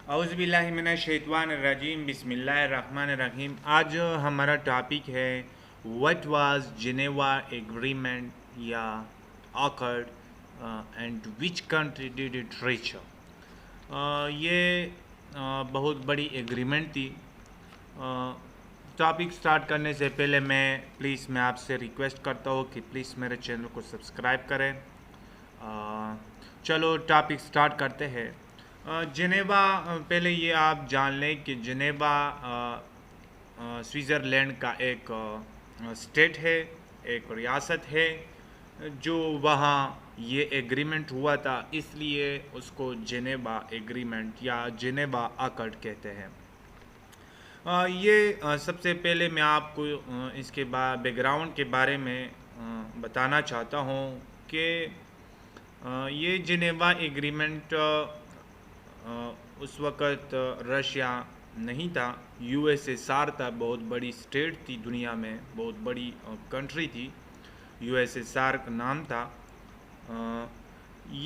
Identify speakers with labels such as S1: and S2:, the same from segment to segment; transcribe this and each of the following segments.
S1: اعوذ باللہ من الشیطان الرجیم بسم اللہ الرحمن الرحیم. آج ہمارا ٹاپک ہے وٹ واز جنیوا ایگریمنٹ یا accord and which country did it reach. یہ بہت بڑی ایگریمنٹ تھی. ٹاپک سٹارٹ کرنے سے پہلے میں آپ سے ریکویسٹ کرتا ہوں کہ پلیز میرے چینل کو سبسکرائب کریں. چلو ٹاپک سٹارٹ کرتے ہیں. جنیوا، پہلے یہ آپ جان لیں کہ جنیوا سوئٹزرلینڈ کا ایک اسٹیٹ ہے، ایک ریاست ہے، جو وہاں یہ ایگریمنٹ ہوا تھا، اس لیے اس کو جنیوا ایگریمنٹ یا جنیوا آکرڈ کہتے ہیں. یہ سب سے پہلے میں آپ کو اس کے بیک گراؤنڈ کے بارے میں بتانا چاہتا ہوں کہ یہ جنیوا ایگریمنٹ اس وقت رشیا نہیں تھا، یو ایس ایس آر تھا. بہت بڑی اسٹیٹ تھی دنیا میں، بہت بڑی کنٹری تھی، یو ایس ایس آر کا نام تھا.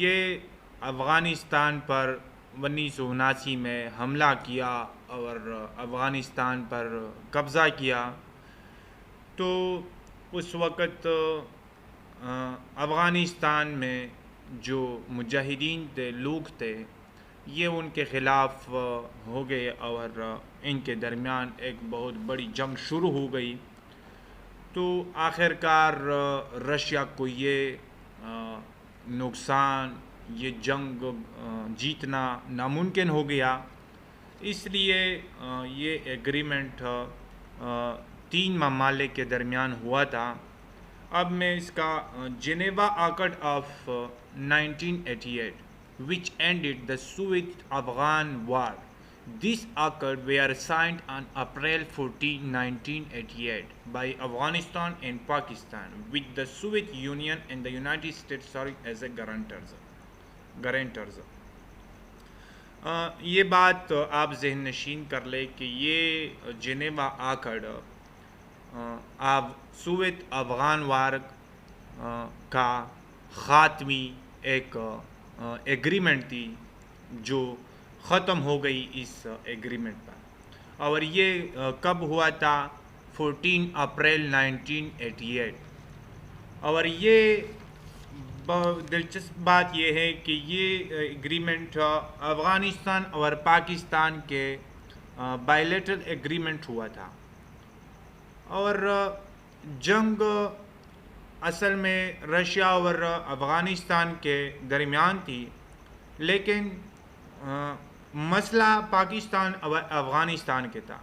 S1: یہ افغانستان پر 1979 میں حملہ کیا اور افغانستان پر قبضہ کیا. تو اس وقت افغانستان میں جو مجاہدین تھے، لوگ تھے، یہ ان کے خلاف ہو گئے اور ان کے درمیان ایک بہت بڑی جنگ شروع ہو گئی. تو آخر کار رشیا کو یہ نقصان، یہ جنگ جیتنا ناممکن ہو گیا. اس لیے یہ ایگریمنٹ 3 ممالک کے درمیان ہوا تھا. اب میں اس کا Geneva آکرڈ of 1988 which ended the Soviet-Afghan War. This accord were signed on April 14, 1988 by Afghanistan and Pakistan, with the Soviet Union and the United States serving as a guarantors. یہ بات آپ ذہن نشین کر لیں کہ یہ جنیوا آکرڈ آپ سوویت افغان وار کا خاتمی ایک ایگریمنٹ تھی جو ختم ہو گئی اس ایگریمنٹ پر. اور یہ کب ہوا تھا؟ 14 اپریل 1988. اور یہ دلچسپ بات یہ ہے کہ یہ ایگریمنٹ افغانستان اور پاکستان کے بائیلیٹرل ایگریمنٹ ہوا تھا. اور جنگ اصل میں رشیا اور افغانستان کے درمیان تھی، لیکن مسئلہ پاکستان اور افغانستان کے تھا.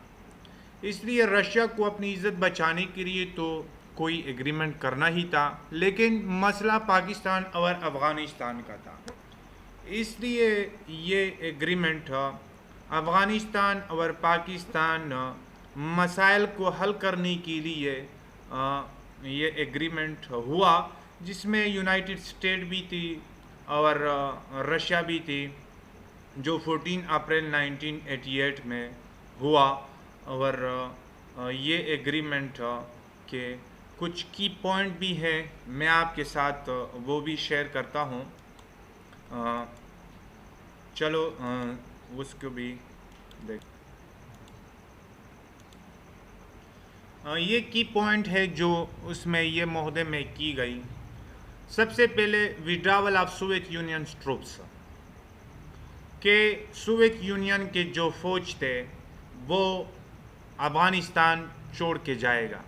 S1: اس لیے رشیا کو اپنی عزت بچانے کے لیے تو کوئی ایگریمنٹ کرنا ہی تھا، لیکن مسئلہ پاکستان اور افغانستان کا تھا. اس لیے یہ ایگریمنٹ افغانستان اور پاکستان مسائل کو حل کرنے کے لیے یہ ایگریمنٹ ہوا، جس میں یونائٹڈ اسٹیٹ بھی تھی اور رشیا بھی تھی، جو 14 اپریل 1988 میں ہوا. اور یہ ایگریمنٹ کے کچھ کی پوائنٹ بھی ہے، میں آپ کے ساتھ وہ بھی شیئر کرتا ہوں. چلو اس کو بھی دیکھ. یہ کی پوائنٹ ہے جو اس میں یہ معاہدے میں کی گئی. سب سے پہلے withdrawal of Soviet Union troops, کہ سوویت یونین کے جو فوج تھے وہ افغانستان چھوڑ کے جائے گا.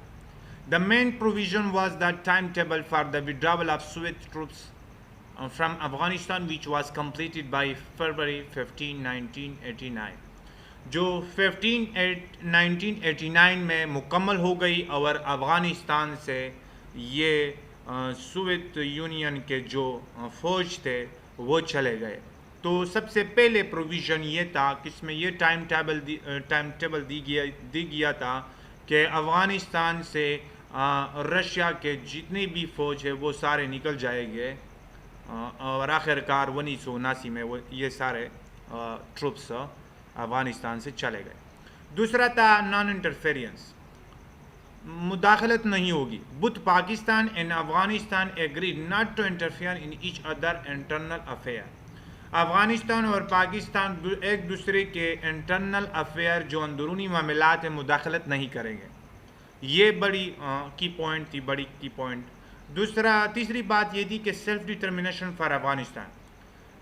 S1: The main provision was the time table for the withdrawal of Soviet troops from Afghanistan which was completed by February 15, 1989. جو 1989 میں مکمل ہو گئی اور افغانستان سے یہ سوویت یونین کے جو فوج تھے وہ چلے گئے. تو سب سے پہلے پروویژن یہ تھا کہ اس میں یہ ٹائم ٹیبل دی گیا تھا کہ افغانستان سے رشیا کے جتنے بھی فوج ہے وہ سارے نکل جائیں گے، اور آخر کار 1979 میں یہ سارے ٹروپس افغانستان سے چلے گئے. دوسرا تھا نان انٹرفیرنس، مداخلت نہیں ہوگی. Both Pakistan and Afghanistan agreed not to interfere in each other internal affair. Afghanistan اور پاکستان ایک دوسرے کے انٹرنل افیئر جو اندرونی معاملات ہیں مداخلت نہیں کریں گے. یہ بڑی کی پوائنٹ تھی, بڑی کی پوائنٹ. تیسری بات یہ تھی کہ سیلف ڈٹرمنیشن فار افغانستان,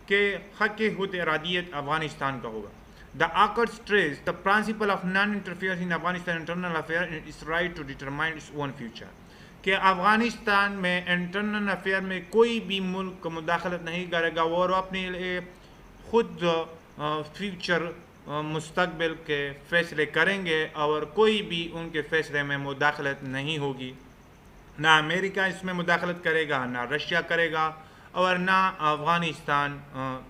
S1: کہ حق خود ارادیت افغانستان کا ہوگا. The Accord stressed the principle of non-interference in Afghanistan internal affairs and its right to determine its own future. کہ افغانستان میں انٹرنل افیئر میں کوئی بھی ملک مداخلت نہیں کرے گا اور اپنے لیے خود فیوچر مستقبل کے فیصلے کریں گے, اور کوئی بھی ان کے فیصلے میں مداخلت نہیں ہوگی. نہ امریکہ اس میں مداخلت کرے گا, نہ رشیا کرے گا, اور نہ افغانستان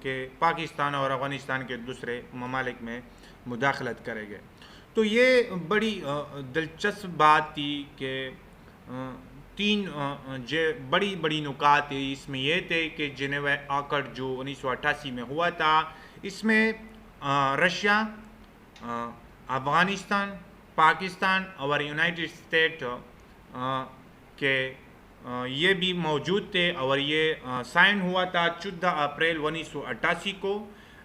S1: کے پاکستان اور افغانستان کے دوسرے ممالک میں مداخلت کرے گے. تو یہ بڑی دلچسپ بات تھی کہ تین بڑی بڑی نکات تھی اس میں. یہ تھے کہ جنیوا ایکارڈ جو 1988 میں ہوا تھا, اس میں رشیا, افغانستان, پاکستان اور یونائٹڈ اسٹیٹ کے یہ بھی موجود تھے, اور یہ سائن ہوا تھا 14 اپریل 1988 کو.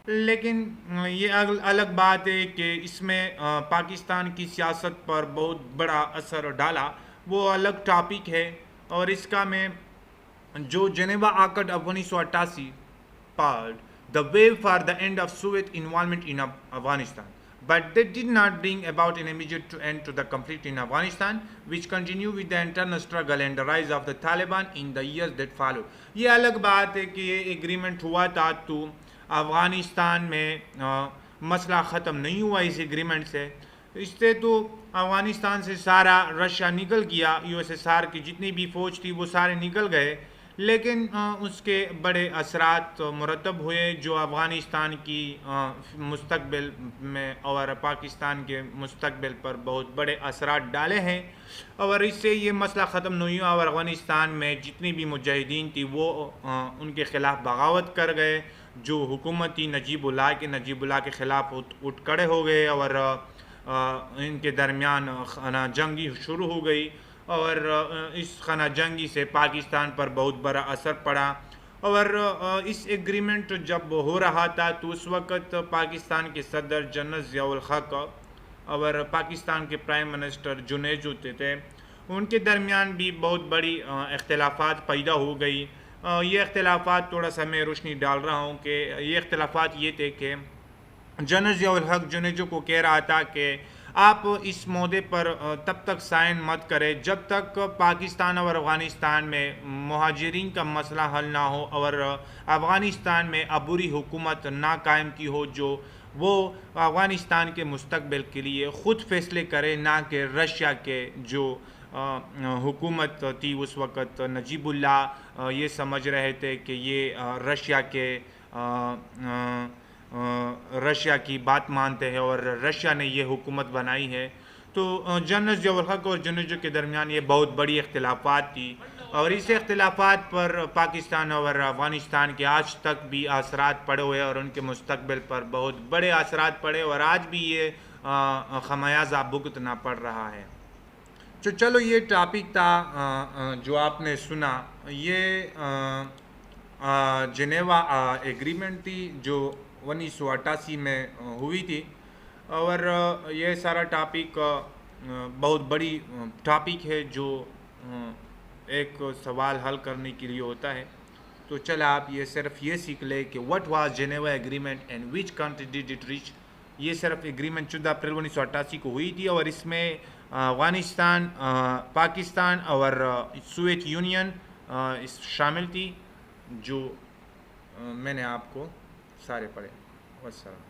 S1: لیکن یہ الگ بات ہے کہ اس میں پاکستان کی سیاست پر بہت بڑا اثر ڈالا, وہ الگ ٹاپک ہے. اور اس کا میں جو Geneva accord of 1988 part the way for the end of Soviet involvement in Afghanistan, but they did not bring about an immediate end to the conflict in Afghanistan, which continued with the internal struggle and the rise of the Taliban in the years that followed. یہ الگ بات ہے کہ یہ agreement ہوا تھا تو افغانستان میں مسئلہ ختم نہیں ہوا اس ایگریمنٹ سے. اس سے تو افغانستان سے سارا رشیا نکل گیا, یو ایس ایس آر کی جتنی بھی فوج تھی وہ سارے نکل گئے, لیکن اس کے بڑے اثرات مرتب ہوئے جو افغانستان کی مستقبل میں اور پاکستان کے مستقبل پر بہت بڑے اثرات ڈالے ہیں. اور اس سے یہ مسئلہ ختم نہیں ہوا, اور افغانستان میں جتنی بھی مجاہدین تھی وہ ان کے خلاف بغاوت کر گئے, جو حکومت تھی نجیب اللہ کے خلاف اٹھ کھڑے ہو گئے, اور ان کے درمیان خانہ جنگی شروع ہو گئی, اور اس خانہ جنگی سے پاکستان پر بہت بڑا اثر پڑا. اور اس ایگریمنٹ جب ہو رہا تھا تو اس وقت پاکستان کے صدر جنرل ضیاء الحق اور پاکستان کے پرائم منسٹر جنید ہوتے تھے, ان کے درمیان بھی بہت بڑی اختلافات پیدا ہو گئی. یہ اختلافات تھوڑا سا میں روشنی ڈال رہا ہوں کہ یہ اختلافات یہ تھے کہ جنرل ضیاء الحق جنیجو کو کہہ رہا تھا کہ آپ اس معاہدے پر تب تک سائن مت کریں جب تک پاکستان اور افغانستان میں مہاجرین کا مسئلہ حل نہ ہو, اور افغانستان میں عبوری حکومت نہ قائم کی ہو جو وہ افغانستان کے مستقبل کے لیے خود فیصلے کرے, نہ کہ رشیا کے جو حکومت تھی اس وقت نجیب اللہ یہ سمجھ رہے تھے کہ یہ رشیا کی بات مانتے ہیں اور رشیا نے یہ حکومت بنائی ہے. تو جنرل ضیاء الحق اور جنیجو کے درمیان یہ بہت بڑی اختلافات تھی, اور اس اختلافات پر پاکستان اور افغانستان کے آج تک بھی اثرات پڑے ہوئے, اور ان کے مستقبل پر بہت بڑے اثرات پڑے, اور آج بھی یہ خمیازہ بھگتنا پڑ رہا ہے. تو چلو یہ ٹاپک تھا جو آپ نے سنا, یہ جنیوا ایگریمنٹ تھی جو 1988 میں ہوئی تھی, اور یہ سارا ٹاپک بہت بڑی ٹاپک ہے جو ایک سوال حل کرنے کے لیے ہوتا ہے. تو چلا آپ یہ صرف یہ سیکھ لیں کہ what was Geneva agreement and which country did it reach. یہ صرف ایگریمنٹ 14 اپریل 1988 کو ہوئی تھی, اور اس میں افغانستان, پاکستان اور سوویت یونین شامل تھی, جو میں نے آپ کو سارے پڑھے. والسلام.